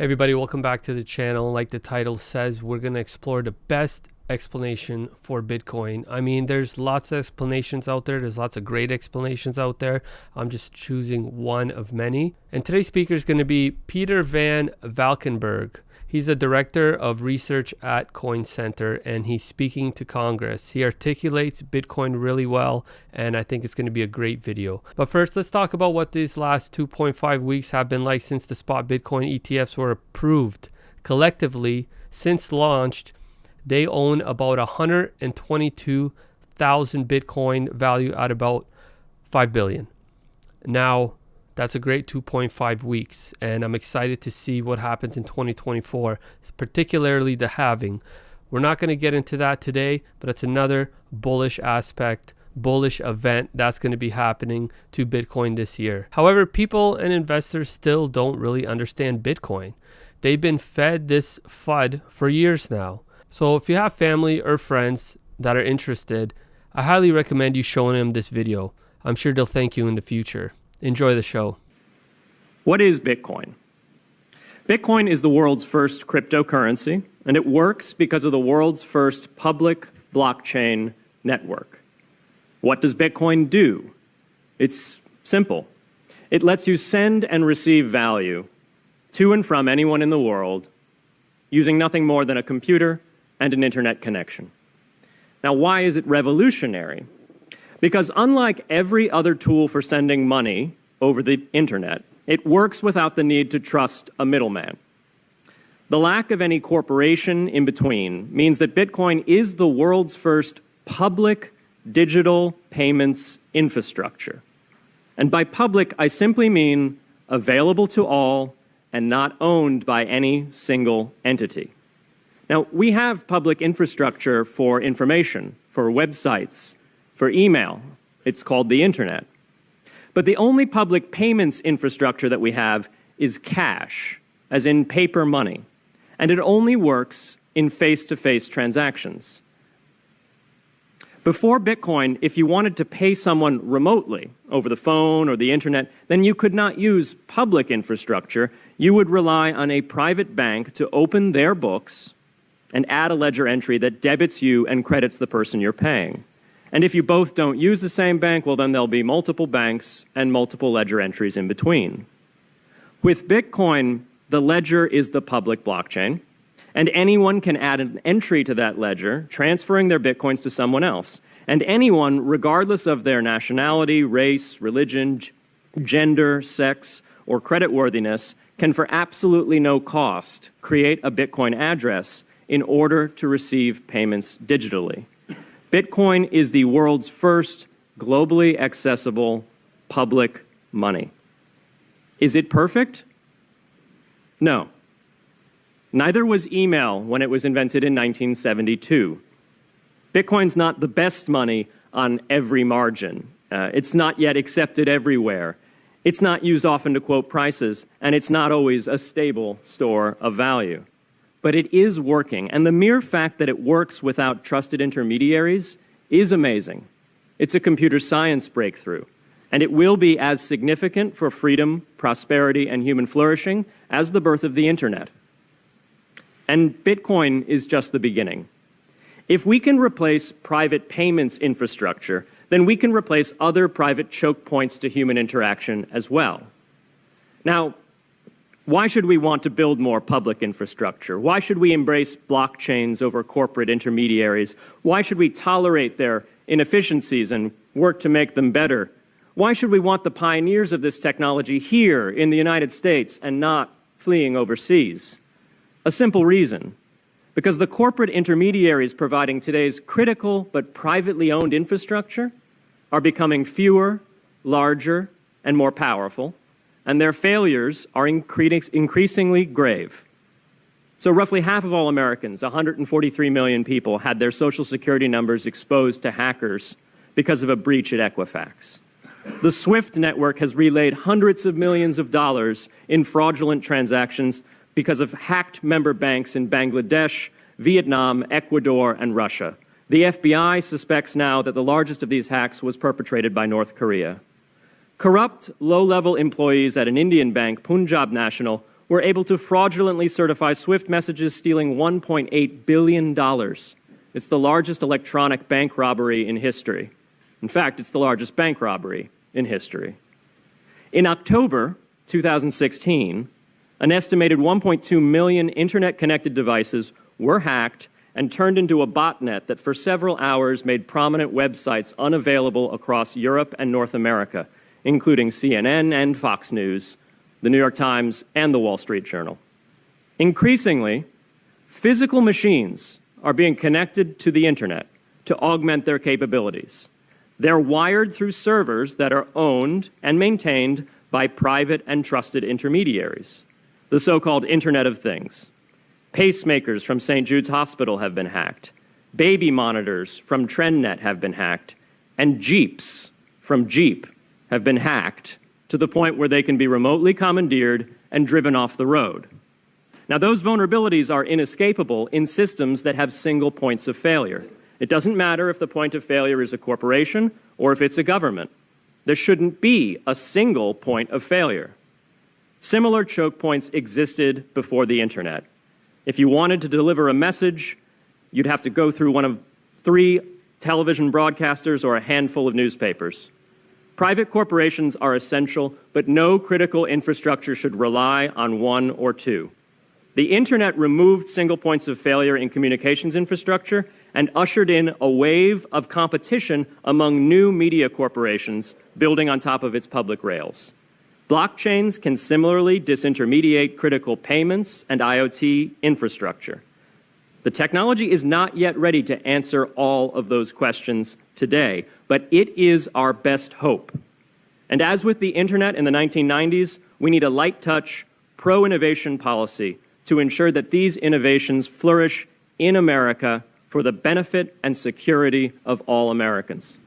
Hey everybody, welcome back to the channel. Like the title says, we're going to explore the best explanation for Bitcoin. I mean, there's lots of explanations out there. There's lots of great explanations out there. I'm just choosing one of many. And today's speaker is going to be Peter van Valkenburgh. He's a director of research at Coin Center, and he's speaking to Congress. He articulates Bitcoin really well, and I think it's going to be a great video. But first, let's talk about what these last 2.5 weeks have been like since the spot Bitcoin ETFs were approved. Collectively, since launched, they own about 122,000 Bitcoin, value at about 5 billion. Now, that's a great 2.5 weeks, and I'm excited to see what happens in 2024, particularly the halving. We're not going to get into that today, but it's another bullish aspect, bullish event that's going to be happening to Bitcoin this year. However, people and investors still don't really understand Bitcoin. They've been fed this FUD for years now. So if you have family or friends that are interested, I highly recommend you showing them this video. I'm sure they'll thank you in the future. Enjoy the show. What is Bitcoin? Bitcoin is the world's first cryptocurrency, and it works because of the world's first public blockchain network. What does Bitcoin do? It's simple. It lets you send and receive value to and from anyone in the world using nothing more than a computer and an internet connection. Now, why is it revolutionary? Because unlike every other tool for sending money over the internet, it works without the need to trust a middleman. The lack of any corporation in between means that Bitcoin is the world's first public digital payments infrastructure. And by public, I simply mean available to all and not owned by any single entity. Now, we have public infrastructure for information, for websites, for email. It's called the internet. But the only public payments infrastructure that we have is cash, as in paper money. And it only works in face-to-face transactions. Before Bitcoin, if you wanted to pay someone remotely over the phone or the internet, then you could not use public infrastructure. You would rely on a private bank to open their books and add a ledger entry that debits you and credits the person you're paying. And if you both don't use the same bank, well, then there'll be multiple banks and multiple ledger entries in between. With Bitcoin, the ledger is the public blockchain, and anyone can add an entry to that ledger, transferring their Bitcoins to someone else. And anyone, regardless of their nationality, race, religion, gender, sex, or creditworthiness, can for absolutely no cost create a Bitcoin address in order to receive payments digitally. Bitcoin is the world's first globally accessible public money. Is it perfect? No. Neither was email when it was invented in 1972. Bitcoin's not the best money on every margin. It's not yet accepted everywhere. It's not used often to quote prices, and it's not always a stable store of value. But it is working, and the mere fact that it works without trusted intermediaries is amazing. It's a computer science breakthrough, and it will be as significant for freedom, prosperity, and human flourishing as the birth of the internet. And Bitcoin is just the beginning. If we can replace private payments infrastructure, then we can replace other private choke points to human interaction as well. Now, why should we want to build more public infrastructure? Why should we embrace blockchains over corporate intermediaries? Why should we tolerate their inefficiencies and work to make them better? Why should we want the pioneers of this technology here in the United States and not fleeing overseas? A simple reason. Because the corporate intermediaries providing today's critical but privately owned infrastructure are becoming fewer, larger, and more powerful, and their failures are increasingly grave. So roughly half of all Americans, 143 million people, had their Social Security numbers exposed to hackers because of a breach at Equifax. The SWIFT network has relayed hundreds of millions of dollars in fraudulent transactions because of hacked member banks in Bangladesh, Vietnam, Ecuador, and Russia. The FBI suspects now that the largest of these hacks was perpetrated by North Korea. Corrupt, low-level employees at an Indian bank, Punjab National, were able to fraudulently certify SWIFT messages, stealing $1.8 billion. It's the largest electronic bank robbery in history. In fact, it's the largest bank robbery in history. In October 2016, an estimated 1.2 million internet-connected devices were hacked and turned into a botnet that for several hours made prominent websites unavailable across Europe and North America, including CNN and Fox News, the New York Times, and the Wall Street Journal. Increasingly, physical machines are being connected to the internet to augment their capabilities. They're wired through servers that are owned and maintained by private and trusted intermediaries, the so-called Internet of Things. Pacemakers from St. Jude's Hospital have been hacked. Baby monitors from TrendNet have been hacked. And Jeeps from Jeep have been hacked to the point where they can be remotely commandeered and driven off the road. Now, those vulnerabilities are inescapable in systems that have single points of failure. It doesn't matter if the point of failure is a corporation or if it's a government. There shouldn't be a single point of failure. Similar choke points existed before the internet. If you wanted to deliver a message, you'd have to go through one of 3 television broadcasters or a handful of newspapers. Private corporations are essential, but no critical infrastructure should rely on 1 or 2. The internet removed single points of failure in communications infrastructure and ushered in a wave of competition among new media corporations building on top of its public rails. Blockchains can similarly disintermediate critical payments and IoT infrastructure. The technology is not yet ready to answer all of those questions today, but it is our best hope. And as with the internet in the 1990s, we need a light-touch, pro-innovation policy to ensure that these innovations flourish in America for the benefit and security of all Americans.